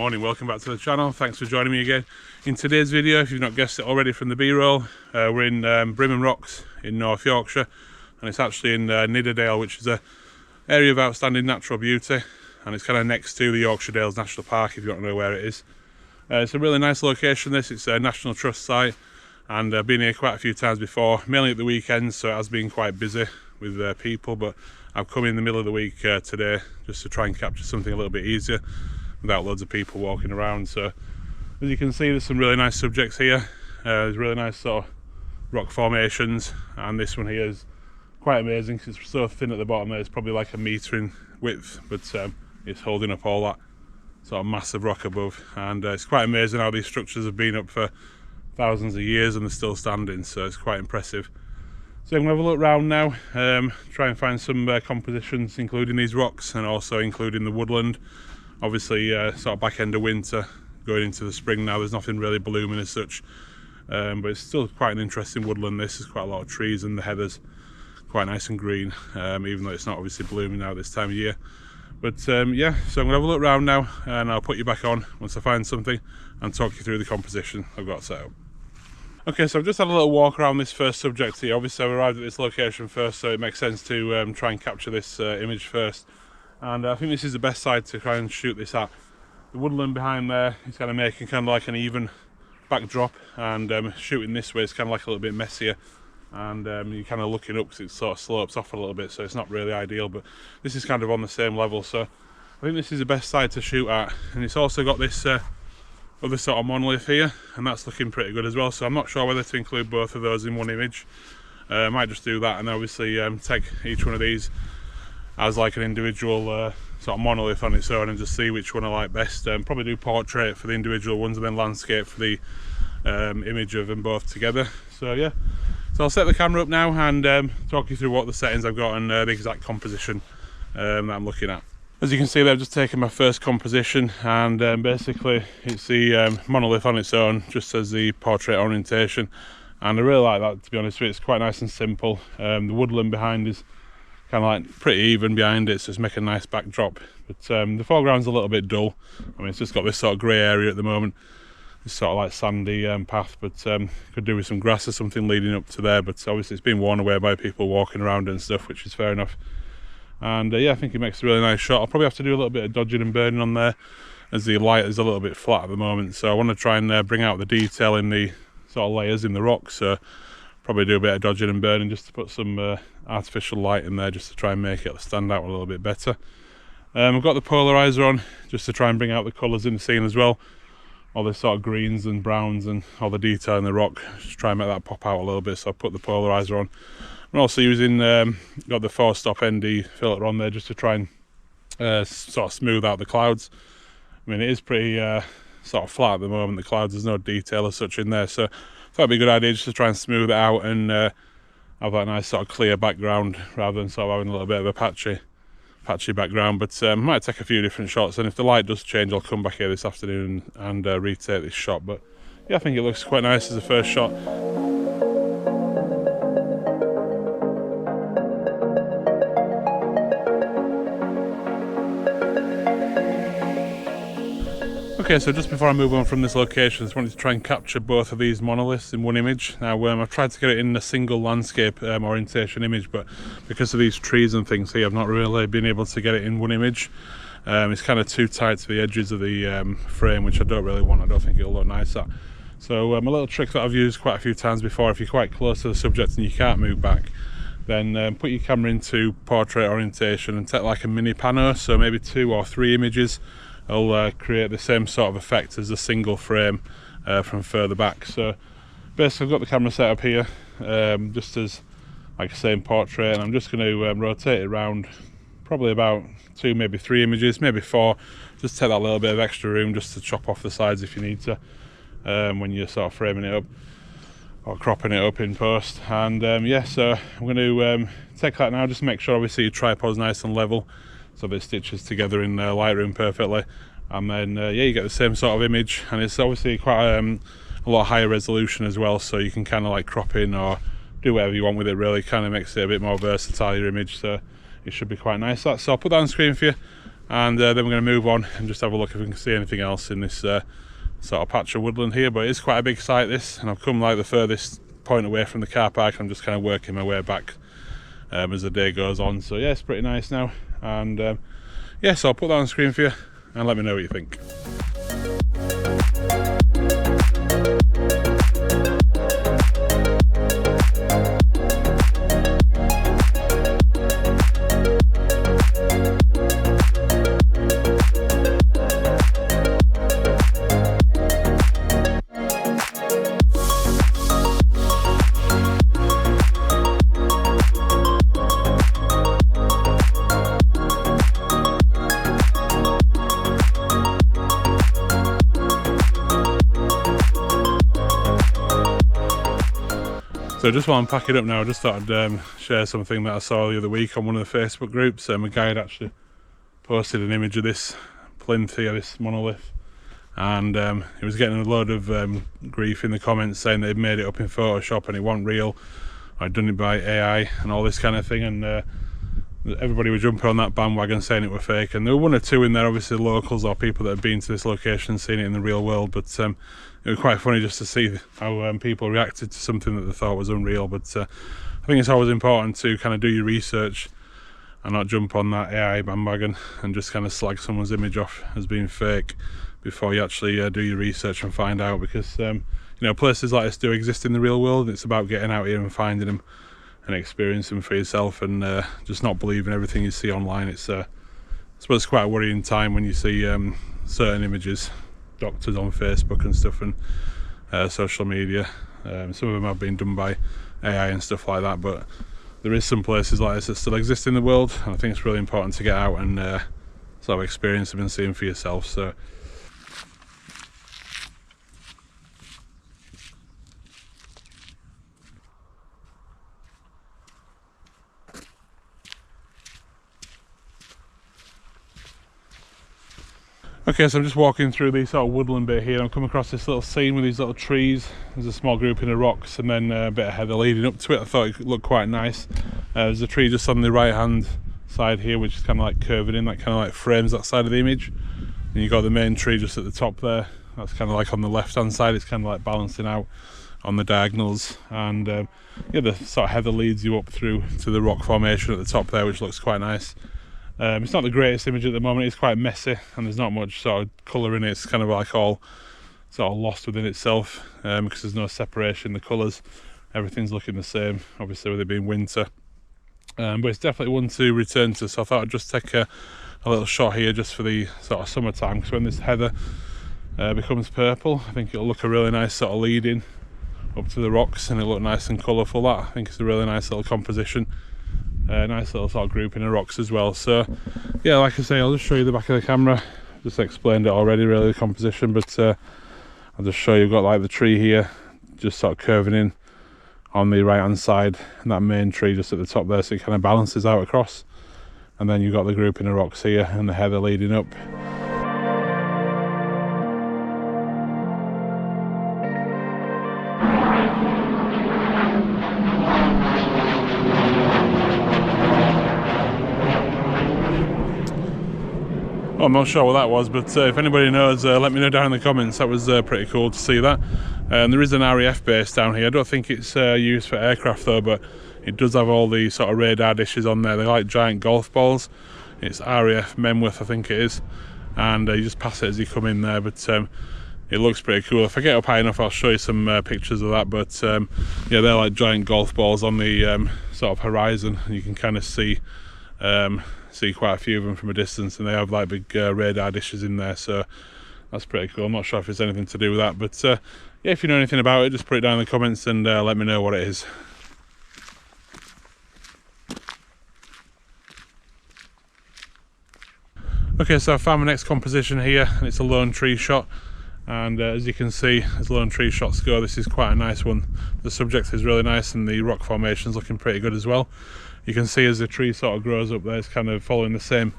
morning, welcome back to the channel. Thanks for joining me again. In today's video, if you've not guessed it already from the B-roll, we're in Brimham Rocks in North Yorkshire, and it's actually in Nidderdale, which is an area of outstanding natural beauty, and it's kind of next to the Yorkshire Dales National Park, if you don't know where it is. It's a really nice location this. It's a National Trust site, and I've been here quite a few times before, mainly at the weekends, so it has been quite busy with people, but I've come in the middle of the week today just to try and capture something a little bit easier without loads of people walking around. So as you can see, there's some really nice subjects here. There's really nice sort of rock formations, and this one here is quite amazing because it's so thin at the bottom there. It's probably like a metre in width, but it's holding up all that sort of massive rock above, and it's quite amazing how these structures have been up for thousands of years and they're still standing, so it's quite impressive. So I'm going to have a look around now, try and find some compositions including these rocks and also including the woodland. Obviously sort of back end of winter going into the spring now, there's nothing really blooming as such, but it's still quite an interesting woodland. This is quite a lot of trees and the heather's quite nice and green, even though it's not obviously blooming now this time of year. But yeah, so I'm going to have a look around now and I'll put you back on once I find something and talk you through the composition I've got set up. Okay, so I've just had a little walk around this first subject here. Obviously I've arrived at this location first, so it makes sense to try and capture this image first. And I think this is the best side to try and shoot this at. The woodland behind there is kind of making kind of like an even backdrop, and shooting this way is kind of like a little bit messier. And you're kind of looking up because it sort of slopes off a little bit, so it's not really ideal, but this is kind of on the same level. So I think this is the best side to shoot at. And it's also got this other sort of monolith here, and that's looking pretty good as well, so I'm not sure whether to include both of those in one image. I might just do that and obviously take each one of these as like an individual sort of monolith on its own and just see which one I like best. Probably do portrait for the individual ones and then landscape for the image of them both together. So yeah, so I'll set the camera up now and talk you through what the settings I've got and the exact composition that I'm looking at. As you can see there, I've just taken my first composition, and basically it's the monolith on its own, just as the portrait orientation, and I really like that, to be honest with you. It's quite nice and simple. The woodland behind is kind of like pretty even behind it, so it's making a nice backdrop, but the foreground's a little bit dull. I mean, it's just got this sort of grey area at the moment, this sort of like sandy path, but could do with some grass or something leading up to there, but obviously it's been worn away by people walking around and stuff, which is fair enough. And yeah, I think it makes a really nice shot. I'll probably have to do a little bit of dodging and burning on there, as the light is a little bit flat at the moment, so I want to try and bring out the detail in the sort of layers in the rocks, so probably do a bit of dodging and burning just to put some artificial light in there, just to try and make it stand out a little bit better. I've got the polarizer on just to try and bring out the colours in the scene as well, all the sort of greens and browns and all the detail in the rock, just try and make that pop out a little bit. So I'll put the polarizer on. I'm also using got the 4-stop ND filter on there just to try and sort of smooth out the clouds. I mean, it is pretty sort of flat at the moment, the clouds, there's no detail as such in there, so I thought it'd be a good idea just to try and smooth it out and have that nice sort of clear background rather than sort of having a little bit of a patchy background. But I might take a few different shots, and if the light does change I'll come back here this afternoon and retake this shot. But yeah, I think it looks quite nice as a first shot. Okay, so just before I move on from this location, I just wanted to try and capture both of these monoliths in one image. Now I've tried to get it in a single landscape orientation image, but because of these trees and things here, I've not really been able to get it in one image. It's kind of too tight to the edges of the frame, which I don't really want. I don't think it'll look nice at. So a little trick that I've used quite a few times before, if you're quite close to the subject and you can't move back, then put your camera into portrait orientation and take like a mini pano, so maybe 2 or 3 images. I'll create the same sort of effect as a single frame from further back. So basically I've got the camera set up here just as like I say in portrait, and I'm just going to rotate it around probably about 2, maybe 3 images, maybe 4, just take that little bit of extra room just to chop off the sides if you need to when you're sort of framing it up or cropping it up in post. And yeah, so I'm going to take that now, just make sure obviously your tripod's nice and level, so it stitches together in Lightroom perfectly, and then yeah, you get the same sort of image, and it's obviously quite a lot higher resolution as well, so you can kind of like crop in or do whatever you want with it really. Kind of makes it a bit more versatile, your image, so it should be quite nice. So I'll put that on screen for you and then we're going to move on and just have a look if we can see anything else in this sort of patch of woodland here. But it's quite a big site this, and I've come like the furthest point away from the car park. I'm just kind of working my way back as the day goes on. So yeah, it's pretty nice now, and yeah, so I'll put that on the screen for you and let me know what you think. So just while I'm packing up now, I just thought I'd share something that I saw the other week on one of the Facebook groups. A guy had actually posted an image of this plinth here, this monolith, and he was getting a load of grief in the comments saying they'd made it up in Photoshop and it wasn't real, or I'd done it by AI and all this kind of thing, and everybody was jumping on that bandwagon saying it were fake. And there were one or two in there, obviously locals or people that had been to this location, seen it in the real world, but it was quite funny just to see how people reacted to something that they thought was unreal. But I think it's always important to kind of do your research and not jump on that AI bandwagon and just kind of slag someone's image off as being fake before you actually do your research and find out, because you know, places like this do exist in the real world. It's about getting out here and finding them and experiencing them for yourself, and just not believing everything you see online. It's I suppose it's quite a worrying time when you see certain images, doctors on Facebook and stuff, and social media. Some of them have been done by AI and stuff like that, but there is some places like this that still exist in the world, and I think it's really important to get out and sort of experience them and see them for yourself. So okay, so I'm just walking through the sort of woodland bit here, and I've come across this little scene with these little trees. There's a small grouping of rocks, and then a bit of heather leading up to it. I thought it looked quite nice. There's a tree just on the right hand side here, which is kind of like curving in, that kind of like frames that side of the image. And you've got the main tree just at the top there. That's kind of like on the left hand side, it's kind of like balancing out on the diagonals. And yeah, the sort of heather leads you up through to the rock formation at the top there, which looks quite nice. It's not the greatest image at the moment. It's quite messy and there's not much sort of colour in it. It's kind of like all sort of lost within itself, because there's no separation in the colours. Everything's looking the same, obviously with it being winter, but it's definitely one to return to. So I thought I'd just take a little shot here just for the sort of summertime, because when this heather becomes purple, I think it'll look a really nice sort of lead in up to the rocks, and it'll look nice and colourful. That, I think, it's a really nice little composition. Nice little sort of grouping of rocks as well. So yeah, like I say, I'll just show you the back of the camera. Just explained it already, really, the composition, but I'll just show you. You've got like the tree here just sort of curving in on the right hand side, and that main tree just at the top there, so it kind of balances out across. And then you've got the grouping of rocks here and the heather leading up. Well, I'm not sure what that was, but if anybody knows, let me know down in the comments. That was pretty cool to see that. There is an RAF base down here. I don't think it's used for aircraft though, but it does have all the sort of radar dishes on there. They're like giant golf balls. It's RAF Memworth, I think it is, and you just pass it as you come in there. But it looks pretty cool. If I get up high enough, I'll show you some pictures of that. But yeah, they're like giant golf balls on the sort of horizon, and you can kind of see quite a few of them from a distance, and they have like big radar dishes in there, so that's pretty cool. I'm not sure if it's anything to do with that, but yeah, if you know anything about it, just put it down in the comments and let me know what it is. Okay, so I found my next composition here, and it's a lone tree shot, and as you can see, as lone tree shots go, this is quite a nice one. The subject is really nice, and the rock formation's looking pretty good as well. You can see as the tree sort of grows up there, it's kind of following the same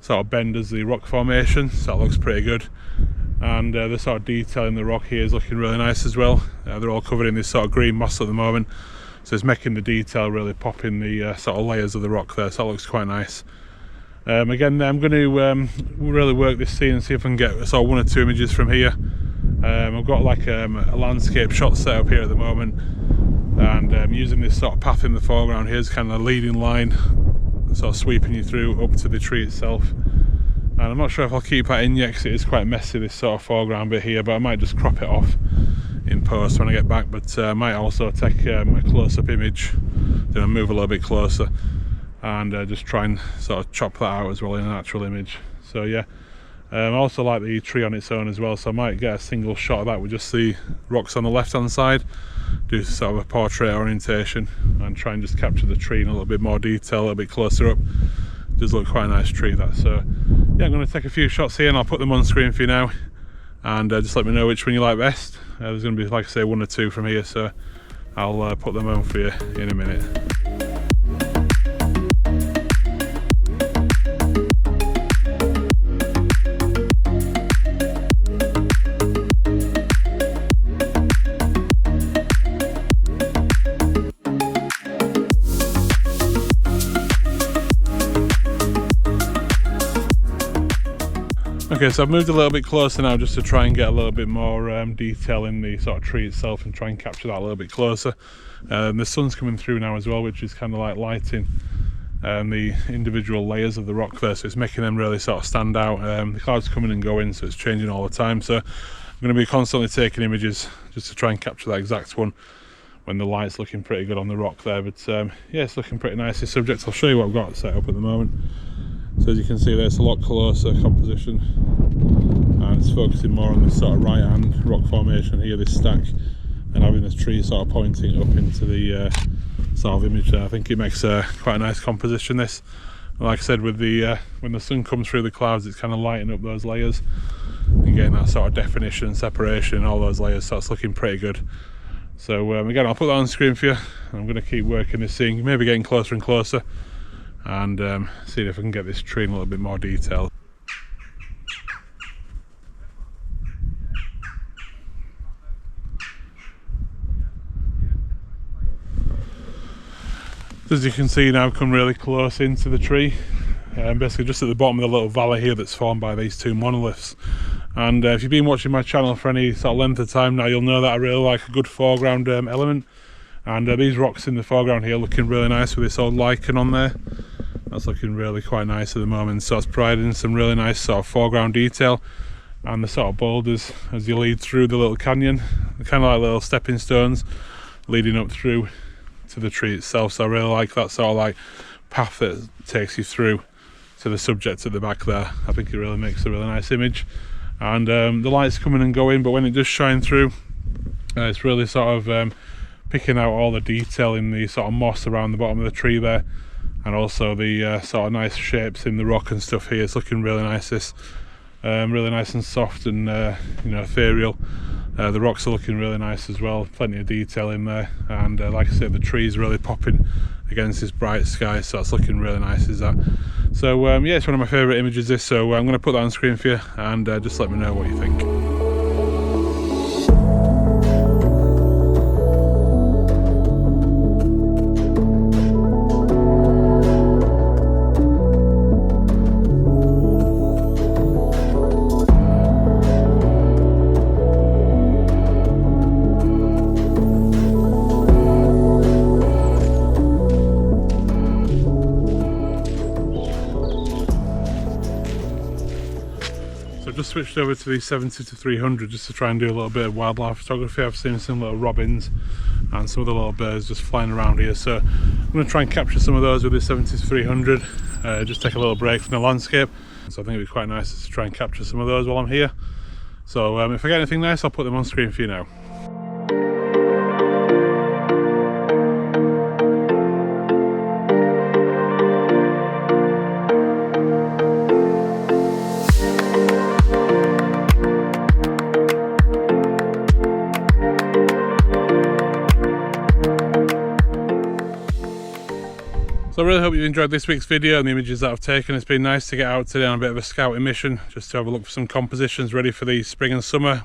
sort of bend as the rock formation, so that looks pretty good. And the sort of detail in the rock here is looking really nice as well. They're all covered in this sort of green moss at the moment, so it's making the detail really pop in the sort of layers of the rock there, so that looks quite nice. Again, I'm going to really work this scene and see if I can get sort of 1 or 2 images from here. I've got like a landscape shot set up here at the moment, and using this sort of path in the foreground here is kind of a leading line, sort of sweeping you through up to the tree itself. And I'm not sure if I'll keep that in yet because it is quite messy, this sort of foreground bit here, but I might just crop it off in post when I get back. But I might also take a close-up image, then I'll move a little bit closer and just try and sort of chop that out as well in an actual image. So yeah, I also like the tree on its own as well, so I might get a single shot of that with just the rocks on the left hand side, do sort of a portrait orientation and try and just capture the tree in a little bit more detail, a little bit closer up. It does look quite a nice tree, that. So yeah, I'm going to take a few shots here and I'll put them on screen for you now, and just let me know which one you like best. There's going to be, like I say, 1 or 2 from here, so I'll put them on for you in a minute. Okay, so I've moved a little bit closer now just to try and get a little bit more detail in the sort of tree itself and try and capture that a little bit closer. The sun's coming through now as well, which is kind of like lighting the individual layers of the rock there, so it's making them really sort of stand out. The clouds coming and going, so it's changing all the time, so I'm going to be constantly taking images just to try and capture that exact one when the light's looking pretty good on the rock there. But yeah, it's looking pretty nice, this subject. I'll show you what I've got set up at the moment. So as you can see there, it's a lot closer composition, and it's focusing more on this sort of right hand rock formation here, this stack, and having this tree sort of pointing up into the sort of image there. I think it makes quite a nice composition, this. And like I said, with the when the sun comes through the clouds, it's kind of lighting up those layers and getting that sort of definition, separation in all those layers, so it's looking pretty good. So again, I'll put that on screen for you. I'm going to keep working this scene, maybe getting closer and closer, and seeing if I can get this tree in a little bit more detail. As you can see now, I've come really close into the tree, basically just at the bottom of the little valley here that's formed by these 2 monoliths. And if you've been watching my channel for any sort of length of time now, you'll know that I really like a good foreground element. And these rocks in the foreground here looking really nice with this old lichen on there. That's looking really quite nice at the moment, so it's providing some really nice sort of foreground detail. And the sort of boulders as you lead through the little canyon, they're kind of like little stepping stones leading up through to the tree itself. So I really like that sort of like path that takes you through to the subject at the back there. I think it really makes a really nice image. And the light's coming and going, but when it does shine through, it's really sort of picking out all the detail in the sort of moss around the bottom of the tree there, and also the sort of nice shapes in the rock and stuff here. It's looking really nice, this really nice and soft and you know, ethereal. The rocks are looking really nice as well, plenty of detail in there, and like I said, the trees really popping against this bright sky, so it's looking really nice, is that. So yeah, it's one of my favourite images, this, so I'm going to put that on screen for you, and just let me know what you think. I've just switched over to the 70-300 just to try and do a little bit of wildlife photography. I've seen some little robins and some of the little birds just flying around here, so I'm going to try and capture some of those with the 70-300, just take a little break from the landscape. So I think it'd be quite nice to try and capture some of those while I'm here. So if I get anything nice, I'll put them on screen for you now. So I really hope you enjoyed this week's video and the images that I've taken. It's been nice to get out today on a bit of a scouting mission, just to have a look for some compositions ready for the spring and summer